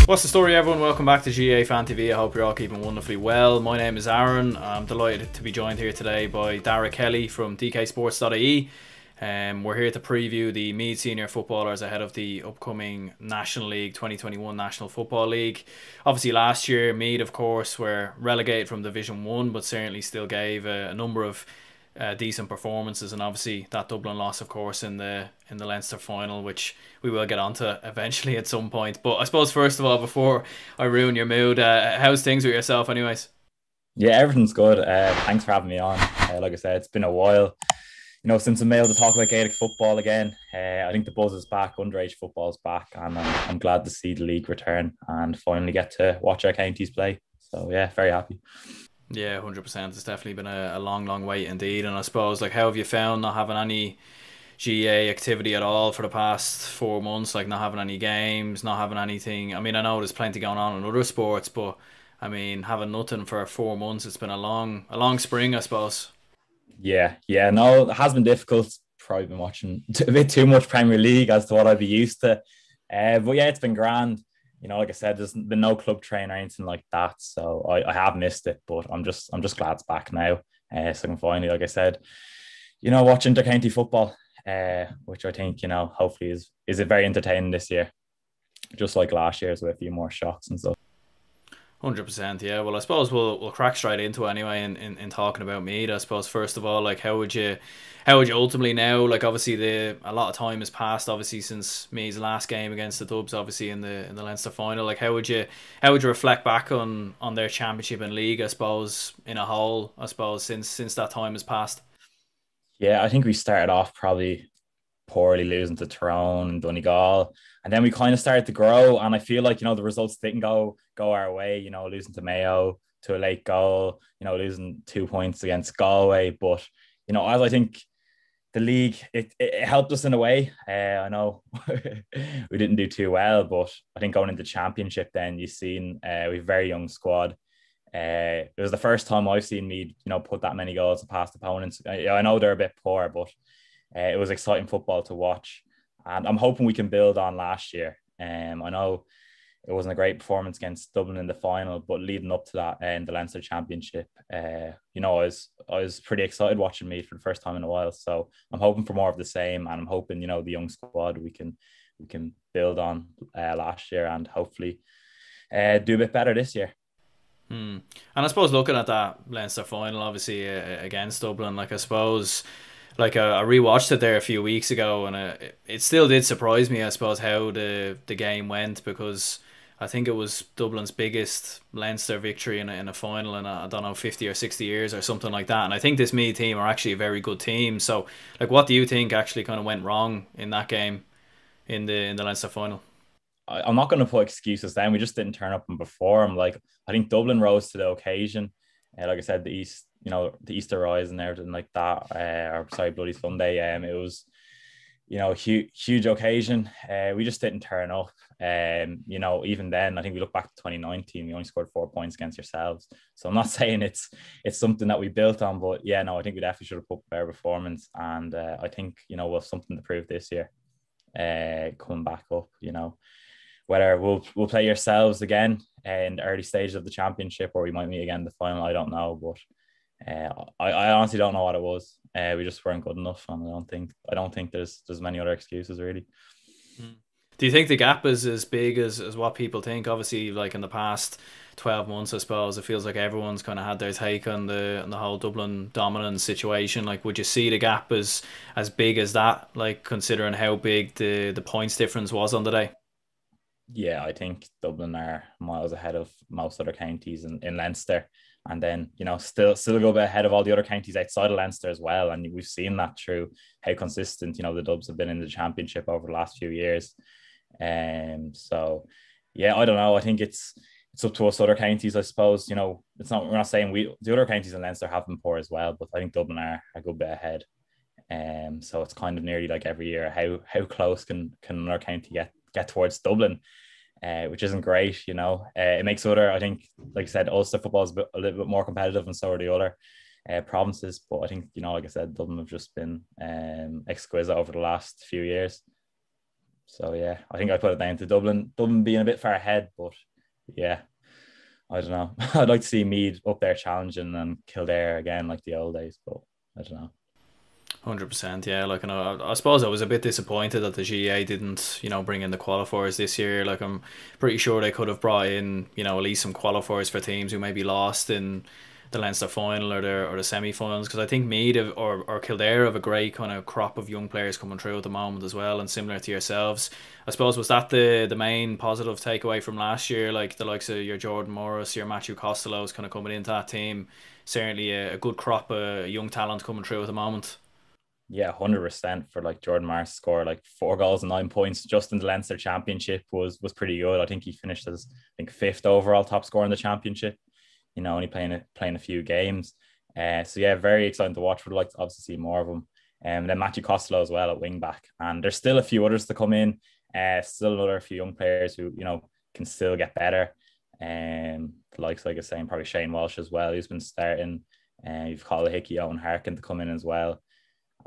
What's the story, everyone? Welcome back to GAA Fan TV. I hope you're all keeping wonderfully well. My name is Aaron. I'm delighted to be joined here today by Daragh Kelly from DKsports.ie. We're here to preview the Meath senior footballers ahead of the upcoming National League 2021 National Football League. Obviously, last year Meath, of course, were relegated from Division 1, but certainly still gave a number of decent performances, and obviously that Dublin loss, of course, in the Leinster final, which we will get onto eventually at some point. But I suppose first of all, before I ruin your mood, how's things with yourself anyways? Yeah, everything's good. Thanks for having me on. Like I said, it's been a while, since I'm able to talk about Gaelic football again. I think the buzz is back, underage football's back, and I'm glad to see the league return and finally get to watch our counties play. So yeah, very happy. Yeah, 100%. It's definitely been a long wait indeed. And I suppose, like, how have you found not having any GAA activity at all for the past 4 months? Like, not having any games, not having anything. I mean, I know there's plenty going on in other sports, but I mean, having nothing for 4 months, it's been a long spring, I suppose. Yeah, no, it has been difficult. Probably been watching a bit too much Premier League as to what I'd be used to. But yeah, it's been grand. Like I said, there's been no club train or anything like that, so I have missed it. But I'm just glad it's back now. So I can finally, like I said, watch inter-county football, which I think hopefully is it very entertaining this year, just like last year's with a few more shots and stuff. 100%, yeah. Well, I suppose we'll crack straight into it anyway in talking about Meath. I suppose first of all, like, how would you ultimately now, like, obviously a lot of time has passed obviously since Meath's last game against the Dubs, obviously in the Leinster final. Like, how would you reflect back on their championship and league, I suppose, in a whole, I suppose, since that time has passed? Yeah, I think we started off probably poorly, losing to Tyrone and Donegal, and then we kind of started to grow. And I feel like the results didn't go our way. Losing to Mayo to a late goal, losing 2 points against Galway. But as I think the league, it helped us in a way. I know we didn't do too well, but I think going into championship, then you've seen we have a very young squad. It was the first time I've seen me, put that many goals past opponents. I know they're a bit poor, but it was exciting football to watch, and I'm hoping we can build on last year. I know it wasn't a great performance against Dublin in the final, but leading up to that in the Leinster Championship, I was pretty excited watching Meath for the first time in a while. So I'm hoping for more of the same, and I'm hoping the young squad we can build on last year and hopefully do a bit better this year. And I suppose looking at that Leinster final, obviously against Dublin, like, I suppose, like, I rewatched it there a few weeks ago, and it still did surprise me, I suppose, how the game went, because I think it was Dublin's biggest Leinster victory in a final in I don't know, 50 or 60 years or something like that. And I think this Meath team are actually a very good team. So, like, what do you think actually kind of went wrong in that game in the Leinster final? I'm not going to put excuses down. We just didn't turn up and perform. Like, I think Dublin rose to the occasion. Like I said, the Easter Rise and everything like that. Or sorry, Bloody Sunday. It was, a huge occasion. We just didn't turn up. Even then, I think we look back to 2019. We only scored 4 points against yourselves. So I'm not saying it's something that we built on, but yeah, no, I think we definitely should have put better performance. And I think we'll have something to prove this year. Coming back up, whether we'll play yourselves again in the early stages of the championship, or we might meet again in the final, I don't know. But I honestly don't know what it was. We just weren't good enough, and I don't think there's many other excuses really. Do you think the gap is as big as what people think? Obviously, like, in the past 12 months, I suppose, it feels like everyone's kind of had their take on the whole Dublin dominance situation. Like, would you see the gap as big as that, like, considering how big the points difference was on the day? Yeah, I think Dublin are miles ahead of most other counties in Leinster, and then still go a bit ahead of all the other counties outside of Leinster as well. And we've seen that through how consistent the Dubs have been in the championship over the last few years. So yeah, I don't know. I think it's up to us other counties, I suppose. We're not saying the other counties in Leinster have been poor as well, but I think Dublin are a good bit ahead. So it's kind of nearly like every year, how close can another county get towards Dublin, which isn't great. It makes I think, like I said, Ulster football is a little bit more competitive, and so are the other provinces. But I think, like I said, Dublin have just been exquisite over the last few years. So yeah, I think I put it down to Dublin. Dublin being a bit far ahead, but yeah, I don't know. I'd like to see Meath up there challenging and Kildare again like the old days, but I don't know. 100%, yeah. Like, I suppose I was a bit disappointed that the GA didn't, bring in the qualifiers this year. Like, I'm pretty sure they could have brought in, at least some qualifiers for teams who maybe lost in the Leinster final or the semi-finals. Because I think Meath or Kildare have a great kind of crop of young players coming through at the moment as well. And similar to yourselves, I suppose, was that the main positive takeaway from last year? Like the likes of your Jordan Morris, your Matthew Costello's kind of coming into that team. Certainly a good crop of young talent coming through at the moment. Yeah, 100% for like Jordan Mars score like 4 goals and 9 points just in the Leinster Championship was pretty good. I think he finished as I think fifth overall top scorer in the championship. Only playing a few games. So yeah, very exciting to watch. Would like to obviously see more of him. And then Matthew Costello as well at wing back. And there's still a few others to come in. Still another few young players who can still get better. The likes, like I was saying, probably Shane Walsh as well, who's been starting. You've Colin Hickey, Owen Harkin to come in as well.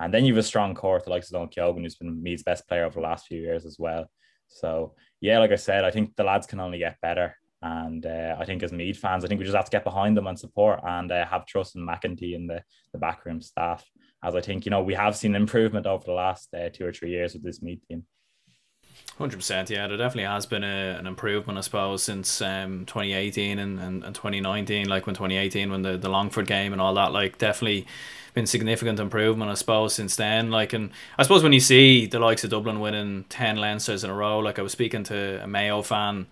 And then you have a strong core to like Don Kyogan, who's been Meath's best player over the last few years as well. So yeah, like I said, I think the lads can only get better. And I think as Meath fans, I think we just have to get behind them and support and have trust in McEntee and the backroom staff. As I think, we have seen improvement over the last 2 or 3 years with this Meath team. 100%, yeah, there definitely has been an improvement, I suppose, since 2018 and 2019. Like when 2018, when the Longford game and all that, like definitely been significant improvement, I suppose, since then. Like, and I suppose when you see the likes of Dublin winning 10 Leinsters in a row, like I was speaking to a Mayo fan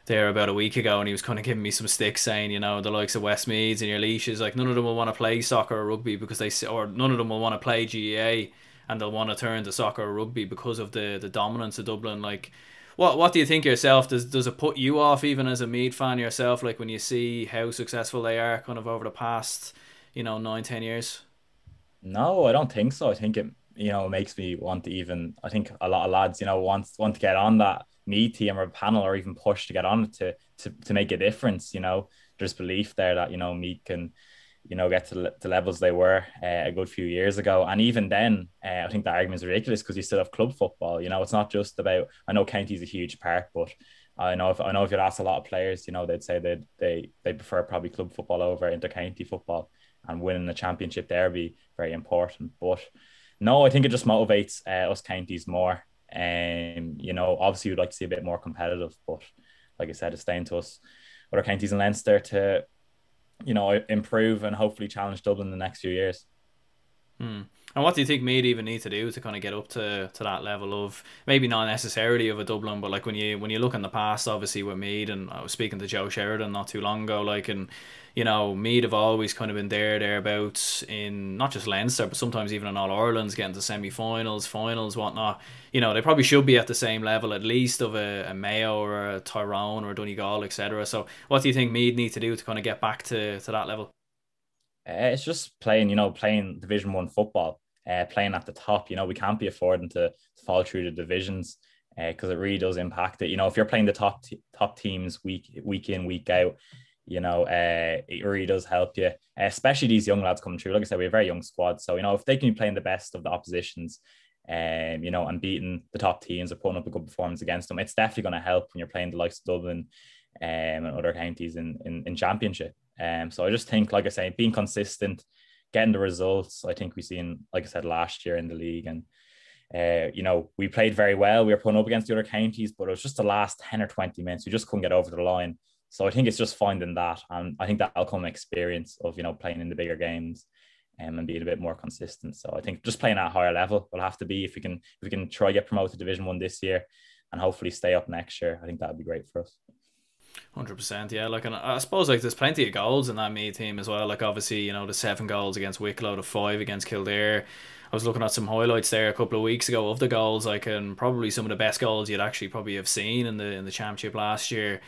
there about a week ago, and he was kind of giving me some sticks, saying, the likes of Westmeads and your Leashes, like none of them will want to play soccer or rugby because or none of them will want to play GAA, and they'll want to turn to soccer or rugby because of the dominance of Dublin. Like, what do you think yourself? Does it put you off even as a Meath fan yourself? Like when you see how successful they are, kind of over the past, 9-10 years. No, I don't think so. I think it makes me want to even, I think a lot of lads, want to get on that Meath team or panel or even push to get on it to make a difference. There's belief there that, Meath can, get to the levels they were a good few years ago. And even then, I think the argument is ridiculous because you still have club football. It's not just about, I know county's a huge part, but I know if you'd ask a lot of players, they'd say they prefer probably club football over inter-county football, and winning the championship there be very important. But no, I think it just motivates us counties more. Obviously we'd like to see a bit more competitive, but like I said, it's down to us, other counties in Leinster, to improve and hopefully challenge Dublin in the next few years. And what do you think Meath even need to do to kind of get up to that level of, maybe not necessarily of a Dublin, but like when you look in the past, obviously with Meath, and I was speaking to Joe Sheridan not too long ago, like, and Meath have always kind of been thereabouts in not just Leinster, but sometimes even in All Ireland's, getting to semi-finals, finals, whatnot. They probably should be at the same level at least of a Mayo or a Tyrone or a Donegal, etc. So what do you think Meath need to do to kind of get back to that level? It's just playing Division One football, playing at the top. We can't be affording to fall through the divisions because it really does impact it. If you're playing the top teams week in, week out, it really does help you, especially these young lads coming through. Like I said, we have a very young squad, so if they can be playing the best of the oppositions, and beating the top teams or putting up a good performance against them, it's definitely going to help when you're playing the likes of Dublin and other counties in championship. So I just think, like I say, being consistent, getting the results. I think we seen, like I said, last year in the league, and we played very well. We were putting up against the other counties, but it was just the last 10 or 20 minutes. We just couldn't get over the line. So I think it's just finding that. And I think that'll come experience of, playing in the bigger games and being a bit more consistent. So I think just playing at a higher level will have to be, if we can try get promoted to Division 1 this year and hopefully stay up next year, I think that'd be great for us. 100%, yeah. Like, and I suppose like there's plenty of goals in that Meath team as well. Like obviously, the 7 goals against Wicklow, the 5 against Kildare. I was looking at some highlights there a couple of weeks ago of the goals, like, and probably some of the best goals you'd actually probably have seen in the championship last year.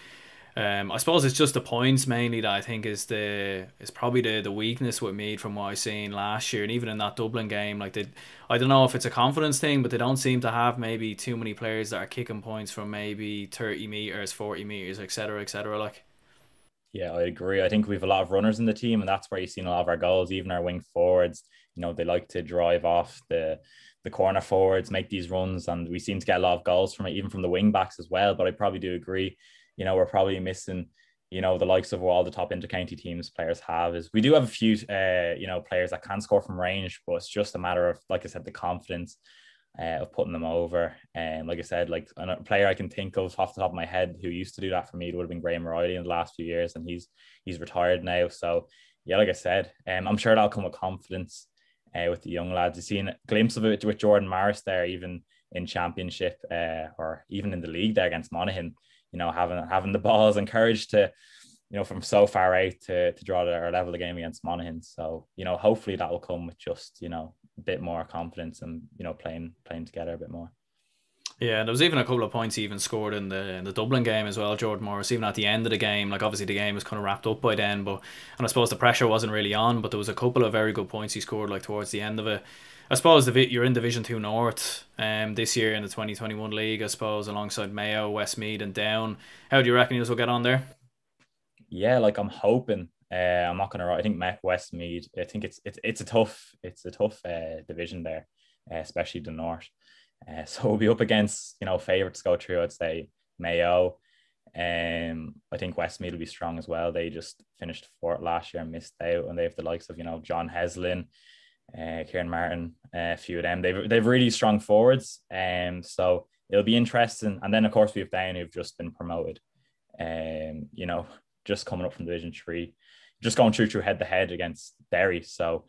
I suppose it's just the points mainly that I think is probably the weakness with Meath from what I seen last year, and even in that Dublin game, like I don't know if it's a confidence thing, but they don't seem to have maybe too many players that are kicking points from maybe 30 meters, 40 meters, etc., etc. Like. Yeah, I agree. I think we have a lot of runners in the team, and that's where you've seen a lot of our goals, even our wing forwards. they like to drive off the corner forwards, make these runs, and we seem to get a lot of goals from it, even from the wing backs as well. But I probably do agree, we're probably missing, the likes of what all the top intercounty teams players have. Is we do have a few, players that can score from range, but it's just a matter of, like I said, the confidence of putting them over. And like I said, like a player I can think of off the top of my head who used to do that for me would have been Graham Riley in the last few years, and he's retired now. So yeah, like I said, I'm sure that'll come with confidence with the young lads. You've seen a glimpse of it with Jordan Morris there, even in championship or even in the league there against Monaghan. Having the balls and courage to, from so far out to draw or level the game against Monaghan. So, hopefully that will come with just, a bit more confidence and, playing together a bit more. Yeah, there was even a couple of points he even scored in the Dublin game as well, Jordan Morris, even at the end of the game. Like, obviously the game was kind of wrapped up by then, and I suppose the pressure wasn't really on, but there was a couple of very good points he scored like towards the end of it. I suppose you're in Division 2 North this year in the 2021 league, I suppose, alongside Mayo, Westmeath and Down. How do you reckon you'll get on there? Yeah, like I'm hoping. I'm not gonna. I think Westmeath. I think it's a tough division there, especially the North. So we'll be up against favourites to go through. I'd say Mayo. I think Westmeath will be strong as well. They just finished fourth last year and missed out, and they have the likes of John Heslin, Kieran Martin, a few of them. They've really strong forwards. So it'll be interesting. And then of course we have Down who've just been promoted. Just coming up from Division 3, just going through head to head against Derry. So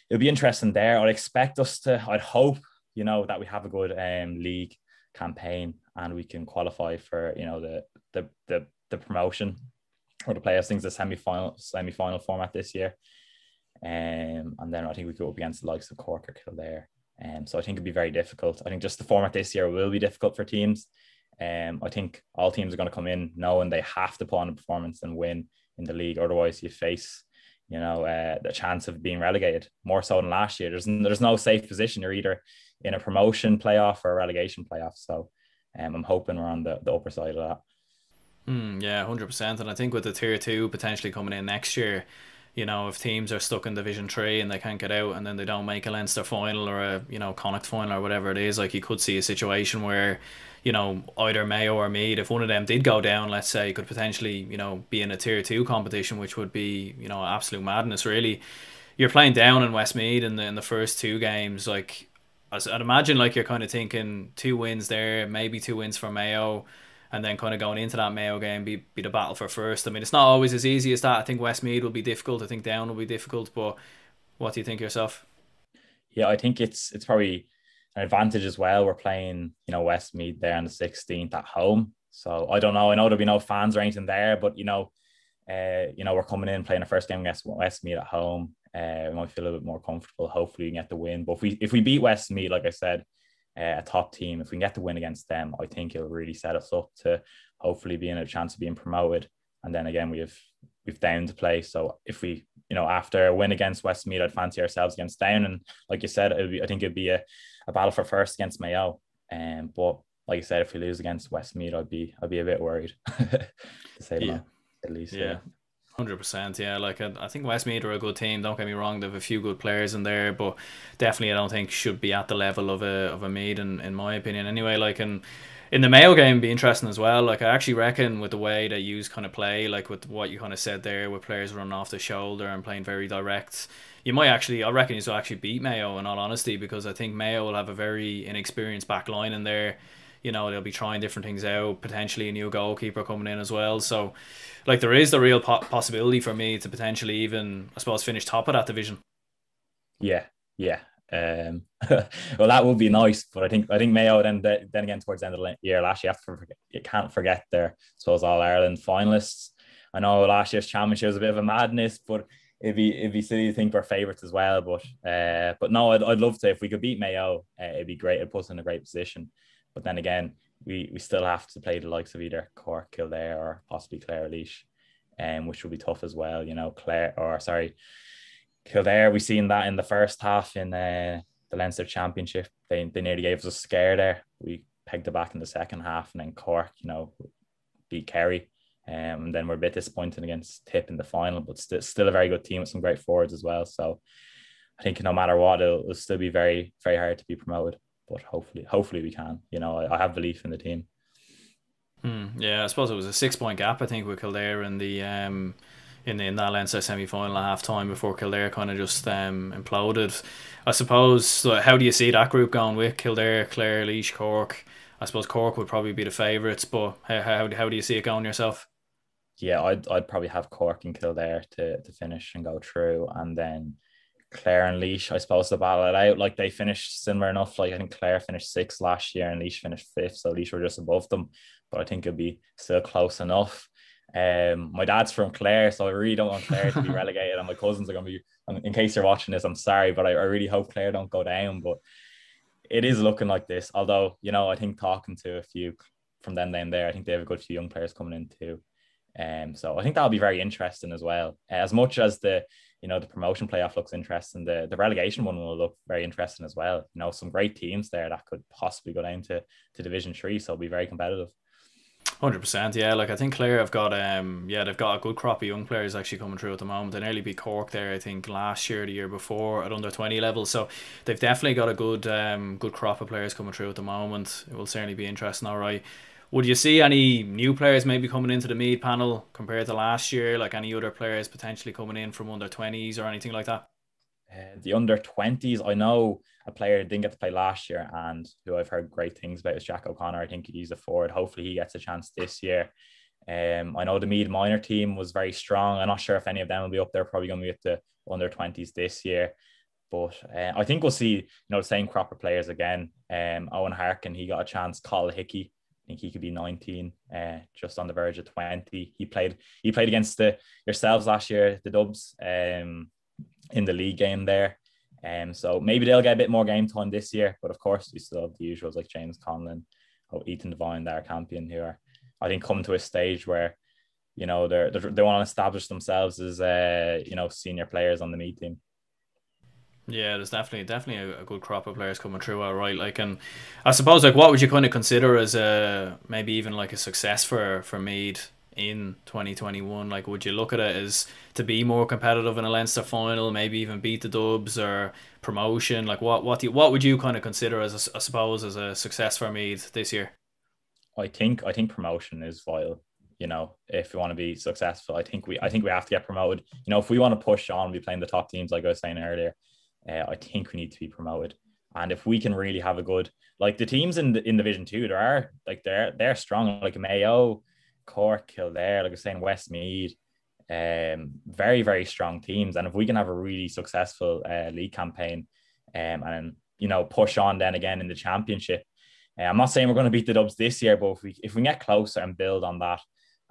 it'll be interesting there. I'd hope, that we have a good league campaign and we can qualify for, the promotion or the playoffs. Things the semi-final format this year. And then I think we go up against the likes of Cork or Kildare. So I think it'd be very difficult. I think just the format this year will be difficult for teams. I think all teams are going to come in knowing they have to put on a performance and win in the league. Otherwise, you face, the chance of being relegated more so than last year. There's no safe position. You're either in a promotion playoff or a relegation playoff. So I'm hoping we're on the upper side of that. Yeah, 100%. And I think with the Tier 2 potentially coming in next year, if teams are stuck in Division 3 and they can't get out and then they don't make a Leinster final or a, Connacht final or whatever it is, like you could see a situation where, either Mayo or Meath, if one of them did go down, let's say, could potentially, be in a Tier 2 competition, which would be, absolute madness, really. You're playing down in Westmeath in the first two games. Like, I'd imagine, like, you're kind of thinking 2 wins there, maybe 2 wins for Mayo, and then kind of going into that Mayo game be the battle for first. I mean, it's not always as easy as that. I think Westmeath will be difficult. I think Down will be difficult. But what do you think yourself? Yeah, I think it's probably an advantage as well. We're playing, Westmeath there on the 16th at home. So I don't know. I know there'll be no fans or anything there, but we're coming in playing the first game against Westmeath at home. We might feel a little bit more comfortable. Hopefully we can get the win. But if we beat Westmeath, like I said, a top team, if we can get the win against them, I think it'll really set us up to hopefully be in a chance of being promoted. And then again, we've Down to play. So if we, after a win against Westmeath, I'd fancy ourselves against Down. And like you said, I think it'd be a battle for first against Mayo. But like you said, if we lose against Westmeath, I'd be a bit worried to say that, at least. Yeah. 100%, yeah. Like I think Westmeath are a good team. Don't get me wrong; they have a few good players in there, but definitely I don't think should be at the level of a Meath, in my opinion. Anyway, like in the Mayo game, be interesting as well. Like I actually reckon with the way that you kind of play, like with what you kind of said there, with players running off the shoulder and playing very direct, I reckon you'll actually beat Mayo in all honesty, because I think Mayo will have a very inexperienced back line in there. They'll be trying different things out, potentially a new goalkeeper coming in as well. So, like, there is the real possibility for me to potentially even, I suppose, finish top of that division. Yeah. Well, that would be nice, but I think Mayo then again towards the end of the year last year, you can't forget their, I suppose, All Ireland finalists. I know last year's championship was a bit of a madness, but it'd be silly to think we're favourites as well. But no, I'd love to. If we could beat Mayo, it'd be great. It'd put us in a great position. But then again, we still have to play the likes of either Cork, Kildare, or possibly Clare Laois, which will be tough as well. Kildare, we seen that in the first half in the Leinster Championship. They nearly gave us a scare there. We pegged it back in the second half, and then Cork, beat Kerry. And then we're a bit disappointed against Tip in the final, but still a very good team with some great forwards as well. So I think no matter what, it'll still be very, very hard to be promoted. But hopefully we can. I have belief in the team. Yeah, I suppose it was a 6 point gap, I think, with Kildare in the in that Leinster semi final at half time before Kildare kind of just imploded. I suppose. So how do you see that group going with Kildare, Clare, Laois, Cork? I suppose Cork would probably be the favourites, but how do you see it going yourself? Yeah, I'd probably have Cork and Kildare to finish and go through, and then Clare and Laois, I suppose, to battle it out. Like they finished similar enough. Like I think Clare finished sixth last year and Laois finished fifth, so Laois were just above them. But I think it'll be still close enough. My dad's from Clare, so I really don't want Clare to be relegated. And my cousins are going to be. In case you're watching this, I'm sorry, but I really hope Clare don't go down. But it is looking like this. Although I think talking to a few from them down there, I think they have a good few young players coming in too. So I think that'll be very interesting as well. As much as the promotion playoff looks interesting, the relegation one will look very interesting as well. Some great teams there that could possibly go down to Division 3, so it'll be very competitive. 100%, yeah. Like I think Clare have got they've got a good crop of young players actually coming through at the moment. They nearly beat Cork there, I think, last year, the year before at under 20 level. So they've definitely got a good crop of players coming through at the moment. It will certainly be interesting. All right. Would you see any new players maybe coming into the Meath panel compared to last year? Like any other players potentially coming in from under 20s or anything like that? The under 20s, I know a player who didn't get to play last year and who I've heard great things about is Jack O'Connor. I think he's a forward. Hopefully he gets a chance this year. I know the Meath minor team was very strong. I'm not sure if any of them will be up there. Probably going to be at the under 20s this year. But I think we'll see, the same crop of players again. Owen Harkin, he got a chance. Cathal Hickey, I think he could be 19, just on the verge of 20. He played against yourselves last year, the Dubs, in the league game there. So maybe they'll get a bit more game time this year. But of course, we still have the usuals like James Conlon, Ethan Devine, Daragh Campion, who are, I think, coming to a stage where, they want to establish themselves as, senior players on the Meath team. Yeah, there's definitely a good crop of players coming through. All right, like, and I suppose, like, what would you kind of consider as maybe even like a success for Meath in 2021? Like, would you look at it as to be more competitive in a Leinster final, maybe even beat the Dubs or promotion? Like, what would you kind of consider as I suppose as a success for Meath this year? I think promotion is vital. If we want to be successful, I think we have to get promoted. If we want to push on, be playing the top teams like I was saying earlier. I think we need to be promoted, and if we can really have a good, like the teams in Division 2, they're strong, like Mayo, Cork, Kildare, like I was saying, Westmeath, very, very strong teams. And if we can have a really successful league campaign, and push on then again in the championship, I'm not saying we're going to beat the Dubs this year, but if we get closer and build on that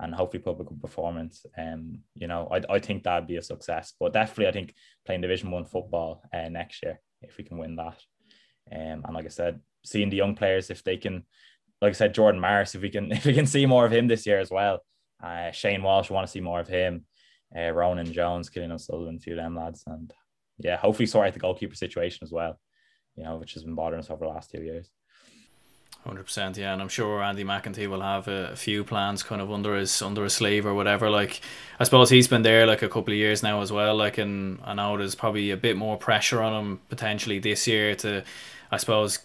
and hopefully put up a good performance, I think that'd be a success. But definitely, I think playing Division 1 football next year, if we can win that. And like I said, seeing the young players, if they can, like I said, Jordan Morris, if we can see more of him this year as well. Shane Walsh, we want to see more of him. Ronan Jones, Killian O'Sullivan, a few of them lads. And yeah, hopefully sort out the goalkeeper situation as well, which has been bothering us over the last 2 years. 100%, yeah, and I'm sure Andy McEntee will have a few plans kind of under his sleeve or whatever. Like, I suppose he's been there like a couple of years now as well. Like, and I know there's probably a bit more pressure on him potentially this year to, I suppose,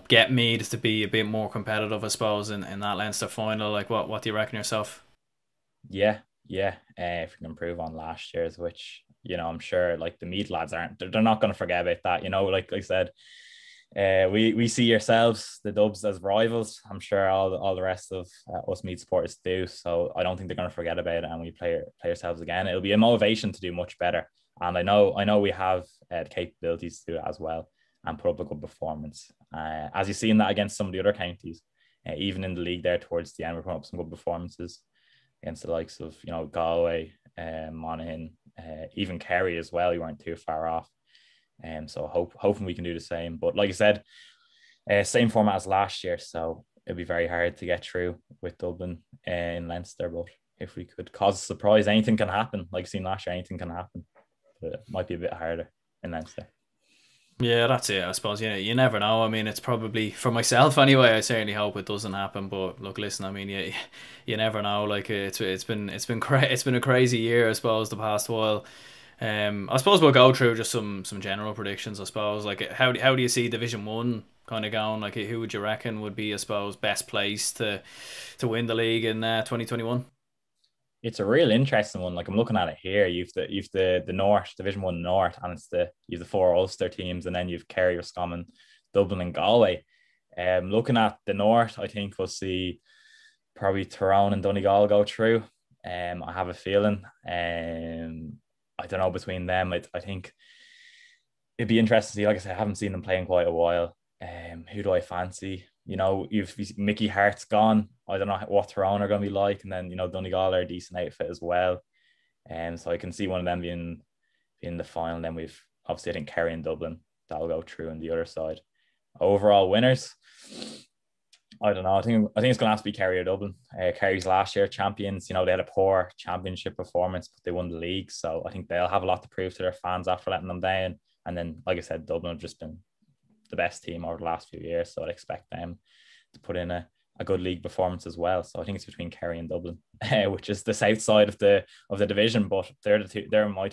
get Meath to be a bit more competitive, I suppose, in that Leinster final. Like, what do you reckon yourself? Yeah. If we can improve on last year's, which I'm sure like the Meath lads they're not going to forget about that. Like I said. We see yourselves, the Dubs, as rivals. I'm sure all the rest of us Meath supporters do. So I don't think they're going to forget about it, and we play ourselves again. It'll be a motivation to do much better, and I know we have the capabilities to do it as well and put up a good performance. As you've seen that against some of the other counties, even in the league there towards the end, we're putting up some good performances against the likes of Galway, Monaghan, even Kerry as well. We weren't too far off. So hoping we can do the same. But like I said, same format as last year, so it'd be very hard to get through with Dublin in Leinster. But if we could cause a surprise, anything can happen. Like seen last year, anything can happen. But it might be a bit harder in Leinster. Yeah, that's it. I suppose you never know. I mean, it's probably for myself anyway. I certainly hope it doesn't happen. But look, listen. I mean, you never know. Like it's been a crazy year, I suppose, the past while. I suppose we'll go through just some general predictions. I suppose like how do you see Division One kind of going? Like who would you reckon would be, I suppose, best placed to win the league in 2021? It's a real interesting one. Like I'm looking at it here. You've the North Division One North, and you've the four Ulster teams, and then you've Kerry, Roscommon, Dublin, and Galway. Looking at the North, I think we'll see probably Tyrone and Donegal go through. I have a feeling. I don't know between them. I think it'd be interesting to see. Like I said, I haven't seen them play in quite a while. Who do I fancy? You've Mickey Hart's gone. I don't know what Tyrone are going to be like, and then Donegal are a decent outfit as well. So I can see one of them being in the final. And then we've obviously I think Kerry and Dublin that'll go through on the other side. Overall winners, I don't know. I think it's going to have to be Kerry or Dublin. Kerry's last year champions. They had a poor championship performance, but they won the league. So I think they'll have a lot to prove to their fans after letting them down. And then, like I said, Dublin have just been the best team over the last few years. So I'd expect them to put in a good league performance as well. So I think it's between Kerry and Dublin, which is the south side of the division. But they're the two. They're my.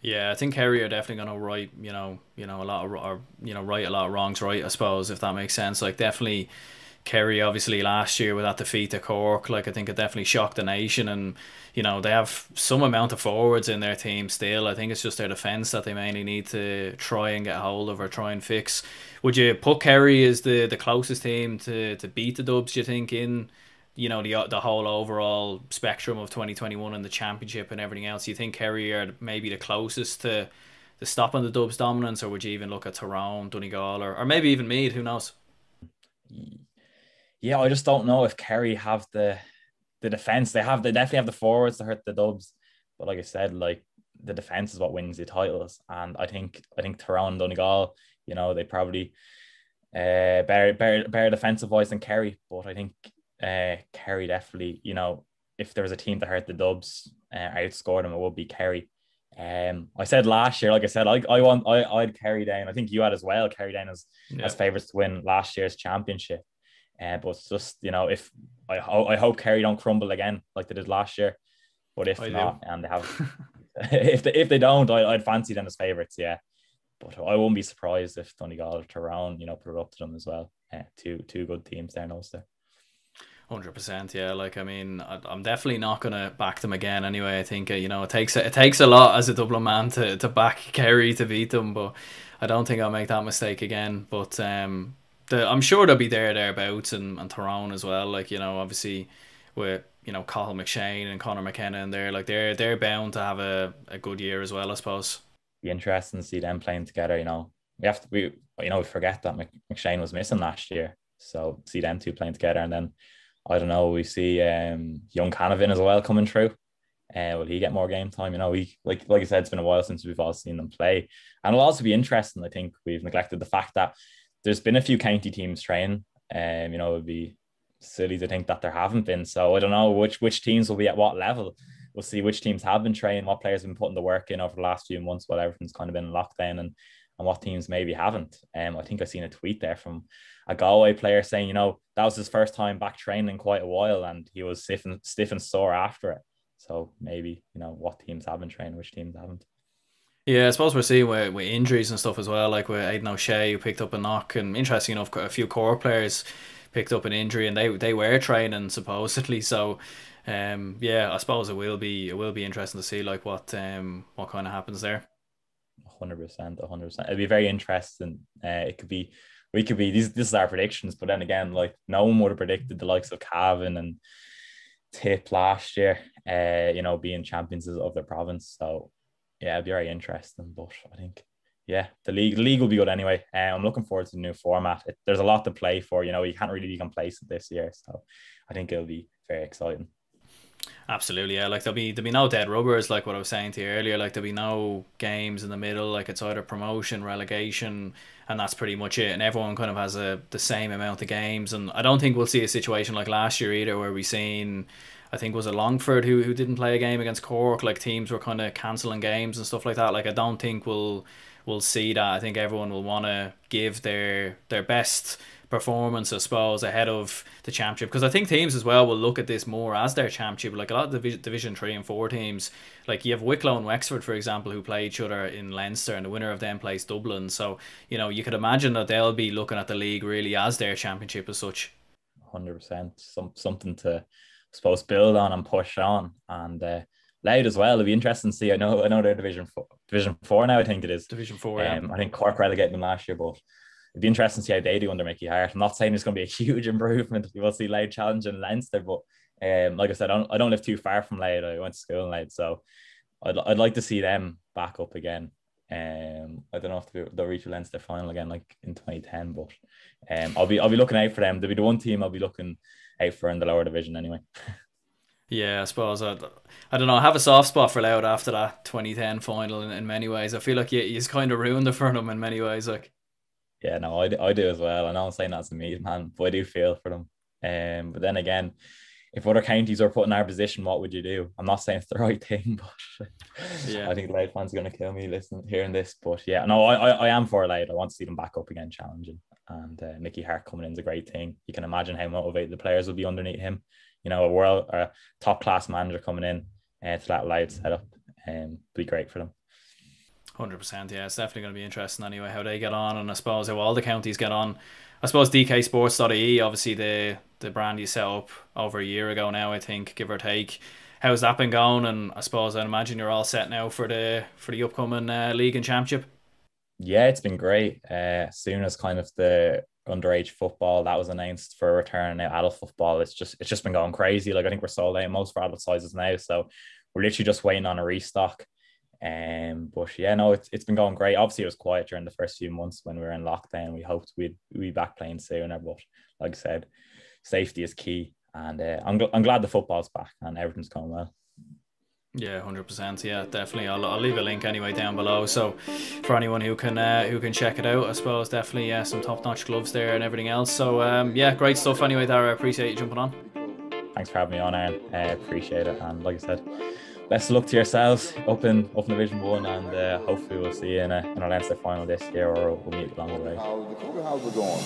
Yeah, I think Kerry are definitely going to right, a lot of, or, right a lot of wrongs right, I suppose, if that makes sense. Like definitely Kerry, obviously last year with that defeat to Cork, like I think it definitely shocked the nation, and they have some amount of forwards in their team still. I think it's just their defence that they mainly need to try and get hold of or try and fix. Would you put Kerry as the closest team to beat the Dubs, do you think, in the whole overall spectrum of 2021 and the championship and everything else? You think Kerry are maybe the closest to stopping the Dubs dominance, or would you even look at Tyrone, Donegal, or maybe even Meath? Who knows? Yeah, I just don't know if Kerry have the defense. They definitely have the forwards to hurt the Dubs, but like I said, like the defense is what wins the titles, and I think Tyrone and Donegal, they probably better defensive wise than Kerry, but I think Kerry definitely, if there was a team that hurt the Dubs, outscored them, it would be Kerry. I said last year, like I said, I'd Kerry down. I think you had as well, Kerry down as favourites to win last year's championship. But it's just, if I hope Kerry don't crumble again like they did last year. But if not, and they have, if they don't, I'd fancy them as favourites, yeah. But I won't be surprised if Donegal or Tyrone, put it up to them as well. Two good teams there in Ulster. 100%, yeah. Like I mean, I'm definitely not gonna back them again. Anyway, I think it takes a lot as a Dublin man to back Kerry to beat them, but I don't think I'll make that mistake again. But I'm sure they'll be thereabouts, and Tyrone as well. Like obviously with Cathal McShane and Conor McKenna, and they're bound to have a good year as well, I suppose. Be interesting to see them playing together. We forget that McShane was missing last year, so see them two playing together, and then I don't know, we see young Canavan as well coming through. Will he get more game time? We like I said, it's been a while since we've all seen them play, and it'll also be interesting. I think we've neglected the fact that there's been a few county teams training. It would be silly to think that there haven't been. So I don't know which teams will be at what level. We'll see which teams have been training, what players have been putting the work in over the last few months while everything's kind of been in lockdown, and what teams maybe haven't. I think I seen a tweet there from a Galway player saying, that was his first time back training in quite a while, and he was stiff and sore after it. So maybe, what teams have been training, which teams haven't. Yeah, I suppose we're seeing with injuries and stuff as well, like with Aidan O'Shea, who picked up a knock, and interesting enough, a few core players picked up an injury, and they were training supposedly. So, I suppose it will be interesting to see like what kind of happens there. 100%. It'll be very interesting. We could be this is our predictions, but then again, like no one would have predicted the likes of Cavan and Tip last year, being champions of their province. So yeah, it'd be very interesting. But I think, the league will be good anyway. I'm looking forward to the new format. There's a lot to play for. You can't really be complacent this year. So I think it'll be very exciting. Absolutely, yeah. Like there'll be no dead rubbers, like what I was saying to you earlier. Like there'll be no games in the middle. Like it's either promotion, relegation, and that's pretty much it. And everyone kind of has the same amount of games. And I don't think we'll see a situation like last year either, where we seen, I think was it Longford who didn't play a game against Cork. Like teams were kind of cancelling games and stuff like that. Like I don't think we'll will see that. I think everyone will want to give their best performance, I suppose, ahead of the championship, because I think teams as well will look at this more as their championship. Like a lot of the Division 3 and 4 teams, like you have Wicklow and Wexford, for example, who play each other in Leinster, and the winner of them plays Dublin. So, you know, you could imagine that they'll be looking at the league really as their championship as such. 100%. Something to, I suppose, build on and push on. And Loud as well. It'll be interesting to see. I know they're Division 4 now, I think it is. Division 4, yeah. I think Cork relegated them last year, but it'd be interesting to see how they do under Mickey Hart. I'm not saying it's going to be a huge improvement. You will see Loud challenging Leinster, but like I said, I don't live too far from Loud. I went to school in Loud, so I'd like to see them back up again. I don't know if they'll reach a Leinster final again, like in 2010, but I'll be looking out for them. They'll be the one team I'll be looking out for in the lower division anyway. Yeah, I suppose I don't know. I have a soft spot for Loud after that 2010 final in many ways. I feel like you kind of ruined it for them in many ways. Like, yeah, no, I do as well. I know I'm saying that's a Meath man, but I do feel for them. But then again, if other counties are put in our position, what would you do? I'm not saying it's the right thing, but yeah, I think the Loud fans are going to kill me hearing this. But yeah, no, I am for Loud. I want to see them back up again, challenging. And Mickey Hart coming in is a great thing. You can imagine how motivated the players will be underneath him. You know, a top class manager coming in to that Loud setup, be great for them. 100%, yeah, it's definitely going to be interesting anyway how they get on, and I suppose how all the counties get on. I suppose DKsports.ie, obviously the brand you set up over a year ago now, I think, give or take. How's that been going? And I suppose I'd imagine you're all set now for the upcoming league and championship. Yeah, it's been great. As soon as kind of the underage football that was announced for a return, now adult football, it's just been going crazy. Like I think we're sold out most for adult sizes now, so we're literally just waiting on a restock. But yeah, no, it's been going great. Obviously, it was quiet during the first few months when we were in lockdown. We hoped we'd be back playing sooner, but like I said, safety is key, and I'm glad the football's back and everything's going well. Yeah, 100%. Yeah, definitely. I'll leave a link anyway down below. So for anyone who can check it out, I suppose definitely some top-notch gloves there and everything else. So yeah, great stuff. Anyway, Daragh, I appreciate you jumping on. Thanks for having me on, Aaron. Appreciate it. And like I said, best of luck to yourselves up in Division 1, and hopefully we'll see you in a Leinster final this year, or we'll meet along the way. How's it going?